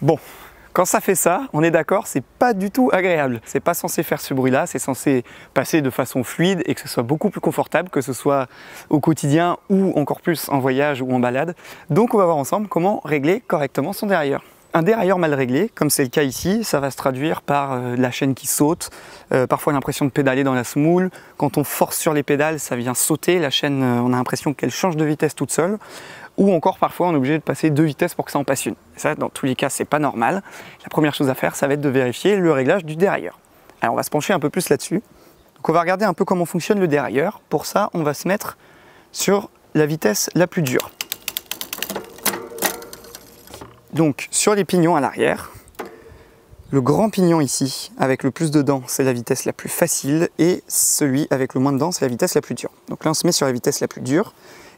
Bon, quand ça fait ça, on est d'accord, c'est pas du tout agréable. C'est pas censé faire ce bruit-là, c'est censé passer de façon fluide et que ce soit beaucoup plus confortable, que ce soit au quotidien ou encore plus en voyage ou en balade. Donc on va voir ensemble comment régler correctement son dérailleur. Un dérailleur mal réglé, comme c'est le cas ici, ça va se traduire par la chaîne qui saute, parfois l'impression de pédaler dans la semoule. Quand on force sur les pédales, ça vient sauter, la chaîne, on a l'impression qu'elle change de vitesse toute seule. Ou encore parfois on est obligé de passer 2 vitesses pour que ça en passe une. Et ça, dans tous les cas, c'est pas normal. La première chose à faire, ça va être de vérifier le réglage du dérailleur. Alors on va se pencher un peu plus là-dessus. Donc on va regarder un peu comment fonctionne le dérailleur. Pour ça, on va se mettre sur la vitesse la plus dure. Donc sur les pignons à l'arrière, le grand pignon ici, avec le plus de dents, c'est la vitesse la plus facile, et celui avec le moins de dents, c'est la vitesse la plus dure. Donc là, on se met sur la vitesse la plus dure,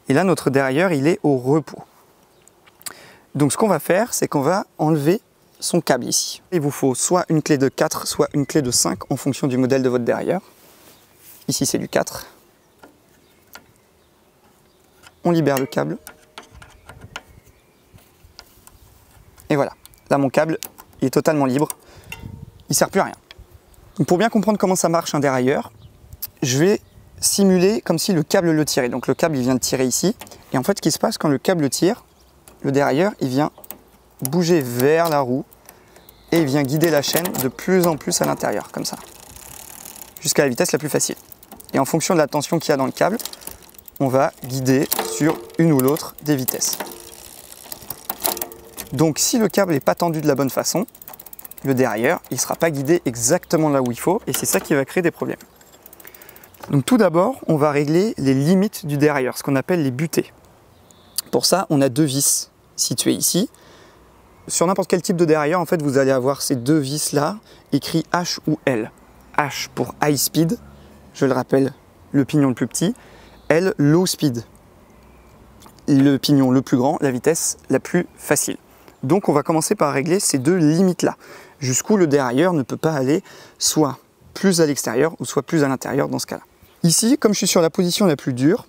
et là, notre dérailleur, il est au repos. Donc ce qu'on va faire, c'est qu'on va enlever son câble ici. Il vous faut soit une clé de 4, soit une clé de 5, en fonction du modèle de votre dérailleur. Ici, c'est du 4. On libère le câble. Et voilà, là mon câble il est totalement libre, il ne sert plus à rien. Donc pour bien comprendre comment ça marche un dérailleur, je vais simuler comme si le câble le tirait. Donc le câble il vient de tirer ici, et en fait ce qui se passe quand le câble tire, le dérailleur il vient bouger vers la roue, et il vient guider la chaîne de plus en plus à l'intérieur, comme ça, jusqu'à la vitesse la plus facile. Et en fonction de la tension qu'il y a dans le câble, on va guider sur une ou l'autre des vitesses. Donc si le câble n'est pas tendu de la bonne façon, le dérailleur il ne sera pas guidé exactement là où il faut, et c'est ça qui va créer des problèmes. Donc tout d'abord, on va régler les limites du dérailleur, ce qu'on appelle les butées. Pour ça, on a 2 vis situées ici. Sur n'importe quel type de dérailleur, en fait, vous allez avoir ces 2 vis là, écrits H ou L. H pour high speed, je le rappelle, le pignon le plus petit. L, low speed, le pignon le plus grand, la vitesse la plus facile. Donc on va commencer par régler ces 2 limites-là, jusqu'où le dérailleur ne peut pas aller soit plus à l'extérieur ou soit plus à l'intérieur dans ce cas-là. Ici, comme je suis sur la position la plus dure,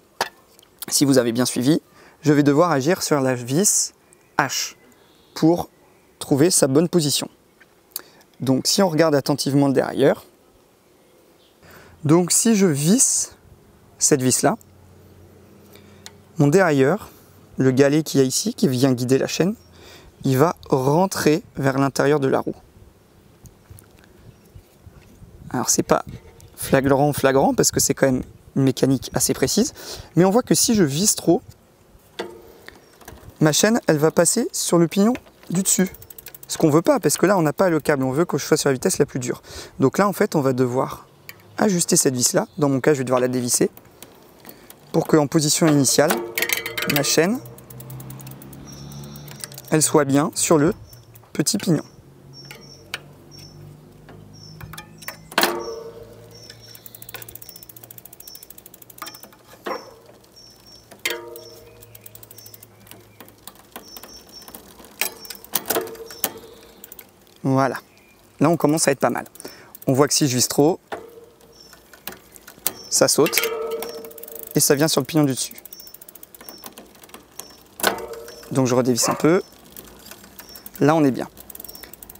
si vous avez bien suivi, je vais devoir agir sur la vis H pour trouver sa bonne position. Donc si on regarde attentivement le dérailleur, donc si je visse cette vis-là, mon dérailleur, le galet qu'il y a ici, qui vient guider la chaîne, il va rentrer vers l'intérieur de la roue. Alors c'est pas flagrant parce que c'est quand même une mécanique assez précise, mais on voit que si je visse trop, ma chaîne elle va passer sur le pignon du dessus. Ce qu'on veut pas, parce que là on n'a pas le câble, on veut que je sois sur la vitesse la plus dure. Donc là en fait on va devoir ajuster cette vis là, dans mon cas je vais devoir la dévisser, pour qu'en position initiale, ma chaîne elle soit bien sur le petit pignon. Voilà, là on commence à être pas mal. On voit que si je visse trop, ça saute et ça vient sur le pignon du dessus. Donc je redévisse un peu. Là on est bien.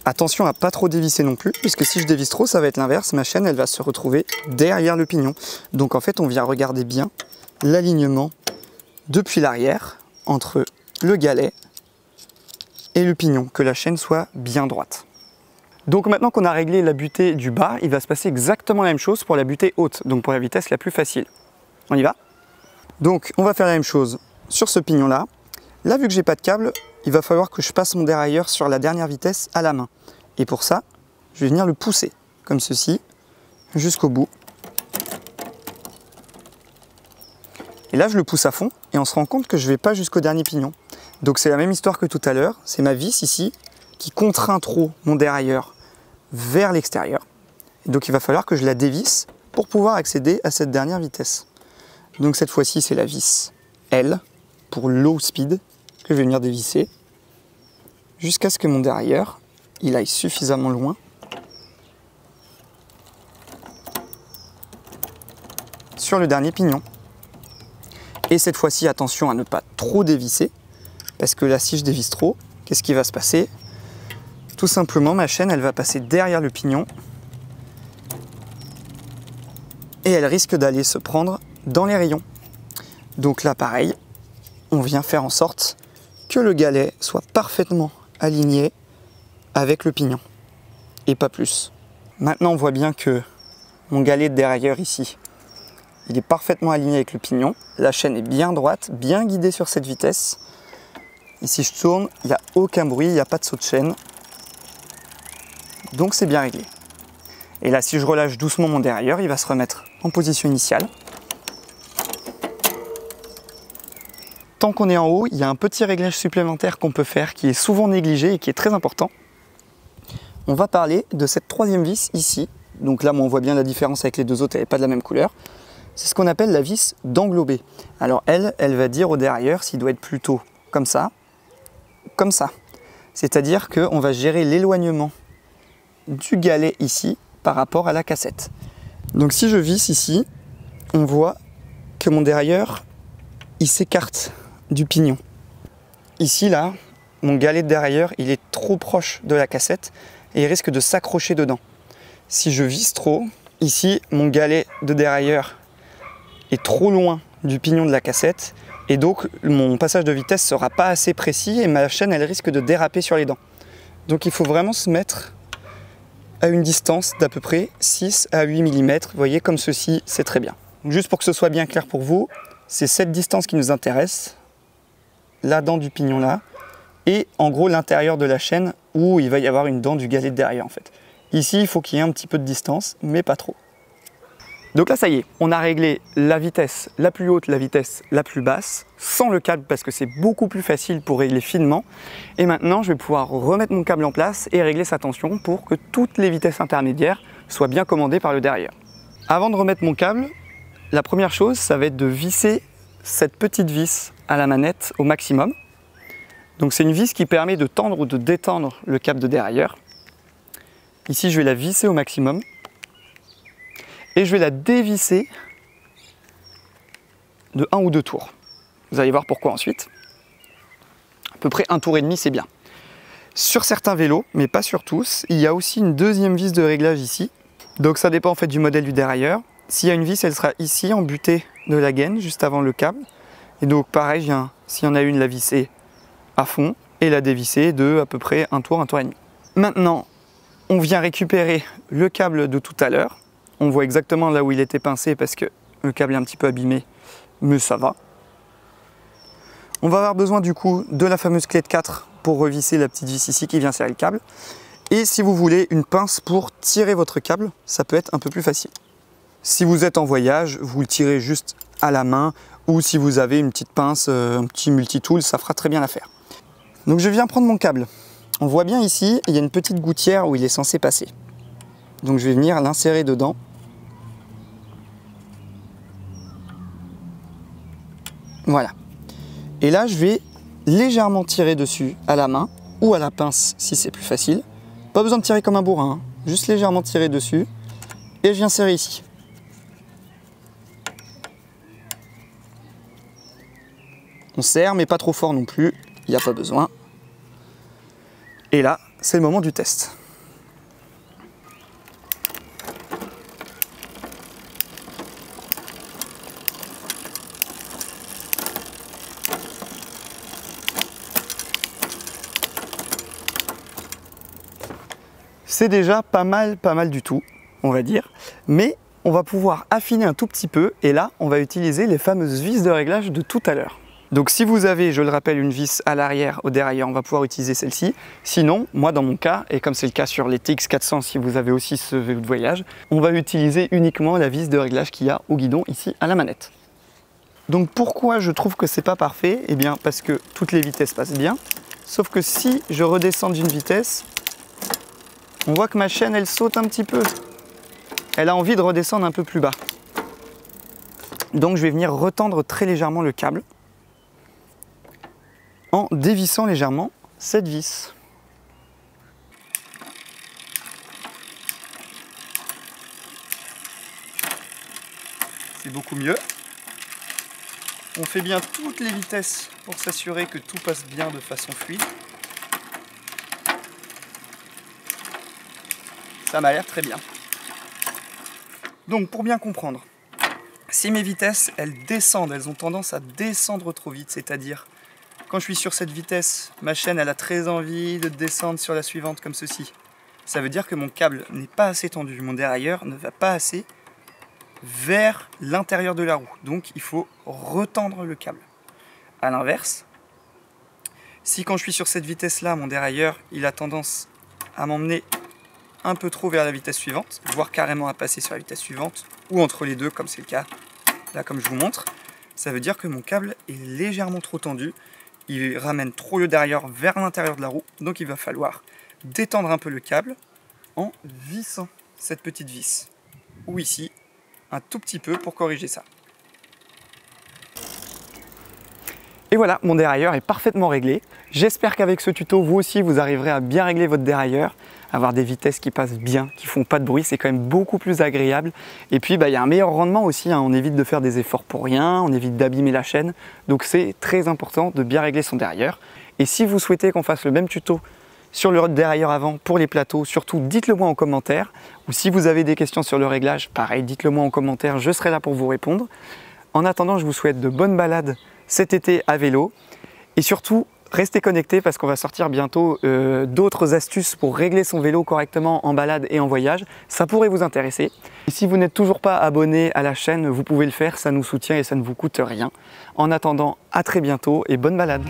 Attention à pas trop dévisser non plus, puisque si je dévisse trop, ça va être l'inverse. Ma chaîne elle va se retrouver derrière le pignon. Donc en fait on vient regarder bien l'alignement depuis l'arrière entre le galet et le pignon, que la chaîne soit bien droite. Donc maintenant qu'on a réglé la butée du bas, il va se passer exactement la même chose pour la butée haute, donc pour la vitesse la plus facile. On y va? Donc on va faire la même chose sur ce pignon là. Là vu que j'ai pas de câble, il va falloir que je passe mon dérailleur sur la dernière vitesse à la main. Et pour ça, je vais venir le pousser, comme ceci, jusqu'au bout. Et là je le pousse à fond, et on se rend compte que je ne vais pas jusqu'au dernier pignon. Donc c'est la même histoire que tout à l'heure, c'est ma vis ici, qui contraint trop mon dérailleur vers l'extérieur. Donc il va falloir que je la dévisse pour pouvoir accéder à cette dernière vitesse. Donc cette fois-ci c'est la vis L pour low speed que je vais venir dévisser jusqu'à ce que mon dérailleur il aille suffisamment loin sur le dernier pignon. Et cette fois-ci attention à ne pas trop dévisser, parce que là si je dévisse trop, qu'est-ce qui va se passer? Tout simplement, ma chaîne, elle va passer derrière le pignon et elle risque d'aller se prendre dans les rayons. Donc là, pareil, on vient faire en sorte que le galet soit parfaitement aligné avec le pignon et pas plus. Maintenant, on voit bien que mon galet de dérailleur ici, il est parfaitement aligné avec le pignon. La chaîne est bien droite, bien guidée sur cette vitesse. Ici, je tourne, il n'y a aucun bruit, il n'y a pas de saut de chaîne. Donc, c'est bien réglé. Et là, si je relâche doucement mon dérailleur, il va se remettre en position initiale. Tant qu'on est en haut, il y a un petit réglage supplémentaire qu'on peut faire qui est souvent négligé et qui est très important. On va parler de cette troisième vis ici. Donc là, on voit bien la différence avec les deux autres, elle n'est pas de la même couleur. C'est ce qu'on appelle la vis d'englobé. Alors elle va dire au dérailleur s'il doit être plutôt comme ça. C'est-à-dire qu'on va gérer l'éloignement du galet ici par rapport à la cassette. Donc si je visse ici, on voit que mon dérailleur, il s'écarte du pignon. Ici, là, mon galet de dérailleur, il est trop proche de la cassette et il risque de s'accrocher dedans. Si je visse trop, ici, mon galet de dérailleur est trop loin du pignon de la cassette et donc mon passage de vitesse ne sera pas assez précis et ma chaîne, elle risque de déraper sur les dents. Donc il faut vraiment se mettre à une distance d'à peu près 6 à 8 mm. Vous voyez, comme ceci, c'est très bien. Donc, juste pour que ce soit bien clair pour vous, c'est cette distance qui nous intéresse, la dent du pignon là, et en gros l'intérieur de la chaîne où il va y avoir une dent du galet de derrière en fait. Ici, il faut qu'il y ait un petit peu de distance, mais pas trop. Donc là, ça y est, on a réglé la vitesse la plus haute, la vitesse la plus basse, sans le câble parce que c'est beaucoup plus facile pour régler finement. Et maintenant, je vais pouvoir remettre mon câble en place et régler sa tension pour que toutes les vitesses intermédiaires soient bien commandées par le dérailleur. Avant de remettre mon câble, la première chose, ça va être de visser cette petite vis à la manette au maximum. Donc c'est une vis qui permet de tendre ou de détendre le câble de dérailleur. Ici, je vais la visser au maximum. Et je vais la dévisser de 1 ou 2 tours. Vous allez voir pourquoi ensuite. À peu près 1 tour et demi, c'est bien. Sur certains vélos, mais pas sur tous, il y a aussi une deuxième vis de réglage ici. Donc ça dépend en fait du modèle du dérailleur. S'il y a une vis, elle sera ici en butée de la gaine, juste avant le câble. Et donc pareil, s'il y en a une, la visser à fond et la dévisser de à peu près 1 tour et demi. Maintenant, on vient récupérer le câble de tout à l'heure. On voit exactement là où il était pincé parce que le câble est un petit peu abîmé, mais ça va. On va avoir besoin du coup de la fameuse clé de 4 pour revisser la petite vis ici qui vient serrer le câble. Et si vous voulez une pince pour tirer votre câble, ça peut être un peu plus facile. Si vous êtes en voyage, vous le tirez juste à la main ou si vous avez une petite pince, un petit multitool, ça fera très bien l'affaire. Donc je viens prendre mon câble. On voit bien ici, il y a une petite gouttière où il est censé passer. Donc je vais venir l'insérer dedans. Voilà. Et là, je vais légèrement tirer dessus à la main ou à la pince si c'est plus facile. Pas besoin de tirer comme un bourrin, hein. Juste légèrement tirer dessus et je viens serrer ici. On serre, mais pas trop fort non plus, il n'y a pas besoin. Et là, c'est le moment du test. C'est déjà pas mal du tout, on va dire. Mais on va pouvoir affiner un tout petit peu et là, on va utiliser les fameuses vis de réglage de tout à l'heure. Donc si vous avez, je le rappelle, une vis à l'arrière, au dérailleur, on va pouvoir utiliser celle-ci. Sinon, moi dans mon cas, et comme c'est le cas sur les TX400 si vous avez aussi ce vélo de voyage, on va utiliser uniquement la vis de réglage qu'il y a au guidon ici à la manette. Donc pourquoi je trouve que c'est pas parfait? Eh bien parce que toutes les vitesses passent bien, sauf que si je redescends d'une vitesse, on voit que ma chaîne elle saute un petit peu. Elle a envie de redescendre un peu plus bas. Donc je vais venir retendre très légèrement le câble en dévissant légèrement cette vis. C'est beaucoup mieux. On fait bien toutes les vitesses pour s'assurer que tout passe bien de façon fluide. Ça m'a l'air très bien. Donc pour bien comprendre, si mes vitesses, elles descendent, elles ont tendance à descendre trop vite, c'est-à-dire quand je suis sur cette vitesse, ma chaîne elle a très envie de descendre sur la suivante comme ceci. Ça veut dire que mon câble n'est pas assez tendu, mon dérailleur ne va pas assez vers l'intérieur de la roue. Donc il faut retendre le câble. A l'inverse, si quand je suis sur cette vitesse-là, mon dérailleur il a tendance à m'emmener un peu trop vers la vitesse suivante, voire carrément à passer sur la vitesse suivante, ou entre les deux, comme c'est le cas, là comme je vous montre, ça veut dire que mon câble est légèrement trop tendu, il ramène trop le dérailleur vers l'intérieur de la roue, donc il va falloir détendre un peu le câble en vissant cette petite vis, ou ici, un tout petit peu pour corriger ça. Et voilà, mon dérailleur est parfaitement réglé. J'espère qu'avec ce tuto, vous aussi, vous arriverez à bien régler votre dérailleur, avoir des vitesses qui passent bien, qui font pas de bruit, c'est quand même beaucoup plus agréable. Et puis, il y a un meilleur rendement aussi, hein. On évite de faire des efforts pour rien, on évite d'abîmer la chaîne. Donc c'est très important de bien régler son dérailleur. Et si vous souhaitez qu'on fasse le même tuto sur le dérailleur avant pour les plateaux, surtout dites-le moi en commentaire. Ou si vous avez des questions sur le réglage, pareil, dites-le moi en commentaire, je serai là pour vous répondre. En attendant, je vous souhaite de bonnes balades cet été à vélo. Et surtout, restez connectés parce qu'on va sortir bientôt d'autres astuces pour régler son vélo correctement en balade et en voyage. Ça pourrait vous intéresser. Et si vous n'êtes toujours pas abonné à la chaîne, vous pouvez le faire, ça nous soutient et ça ne vous coûte rien. En attendant, à très bientôt et bonne balade.